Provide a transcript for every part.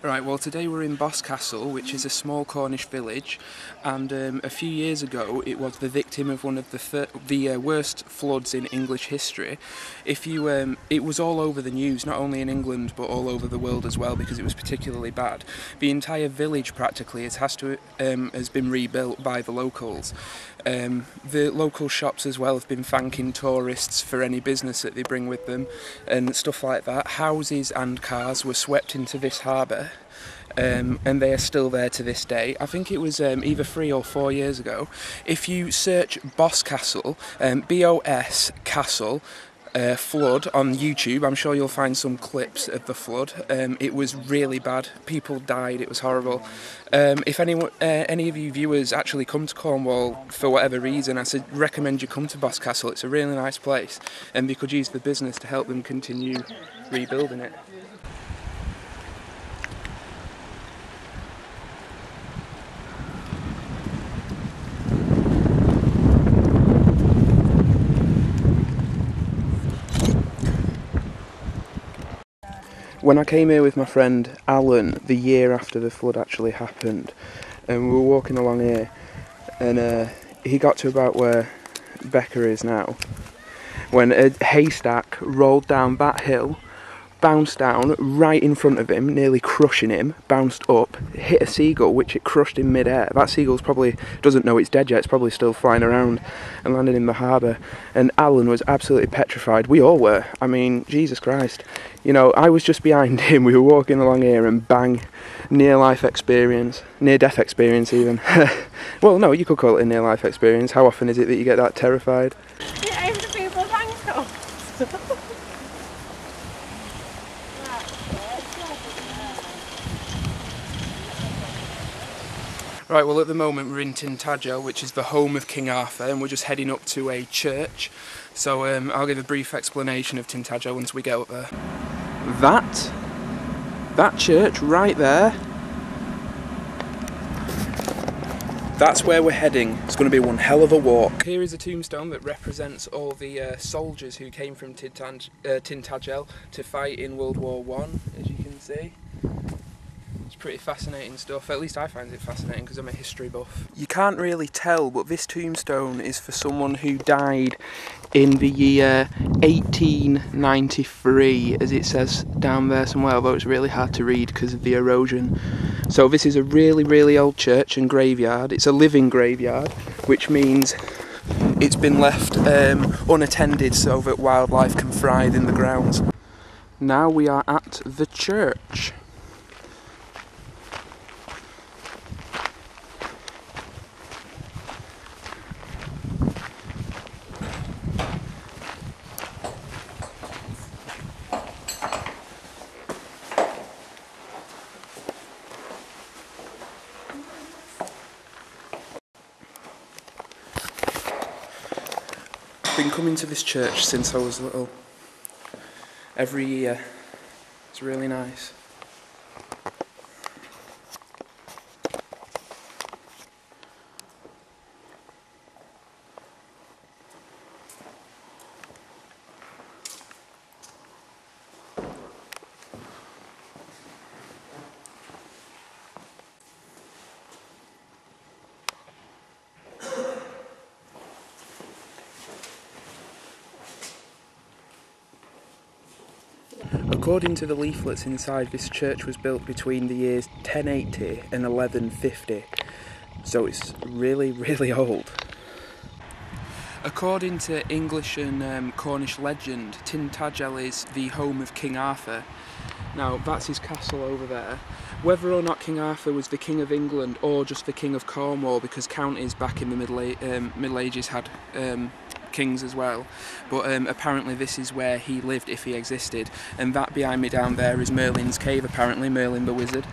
Right, well today we're in Boscastle, which is a small Cornish village, and a few years ago it was the victim of one of the worst floods in English history. It was all over the news, not only in England but all over the world as well, because it was particularly bad. The entire village practically has been rebuilt by the locals. The local shops as well have been thanking tourists for any business that they bring with them and stuff like that. Houses and cars were swept into this harbour. And they are still there to this day. I think it was either 3 or 4 years ago. If you search Boscastle, B-O-S Castle, flood on YouTube, I'm sure you'll find some clips of the flood. It was really bad. People died. It was horrible. If any of you viewers actually come to Cornwall for whatever reason, I recommend you come to Boscastle. It's a really nice place, and we could use the business to help them continue rebuilding it. When I came here with my friend Alan the year after the flood actually happened, and we were walking along here, and he got to about where Becca is now, when a haystack rolled down that hill, bounced down right in front of him, nearly crushing him, bounced up, hit a seagull, which it crushed in mid-air. That seagull's probably doesn't know it's dead yet, it's probably still flying around, and landed in the harbour. And Alan was absolutely petrified. We all were. I mean, Jesus Christ. You know, I was just behind him, we were walking along here, and bang, near-death experience even. Well, no, you could call it a near-life experience. How often is it that you get that terrified? Yeah, over people's ankles. Right, well at the moment we're in Tintagel, which is the home of King Arthur, and we're just heading up to a church. So I'll give a brief explanation of Tintagel once we get up there. That church right there, that's where we're heading. It's going to be one hell of a walk. Here is a tombstone that represents all the soldiers who came from Tintagel to fight in World War I, as you can see. It's pretty fascinating stuff. At least I find it fascinating because I'm a history buff. You can't really tell, but this tombstone is for someone who died in the year 1893, as it says down there somewhere, although it's really hard to read because of the erosion. So this is a really, really old church and graveyard. It's a living graveyard, which means it's been left unattended so that wildlife can thrive in the grounds. Now we are at the church. I've been coming to this church since I was little. Every year. It's really nice. According to the leaflets inside, this church was built between the years 1080 and 1150, so it's really, really old. According to English and Cornish legend, Tintagel is the home of King Arthur. Now, that's his castle over there. Whether or not King Arthur was the King of England or just the King of Cornwall, because counties back in the Middle Ages had kings as well, but apparently this is where he lived if he existed, and that behind me down there is Merlin's cave, apparently, Merlin the wizard.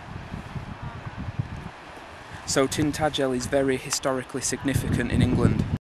So Tintagel is very historically significant in England.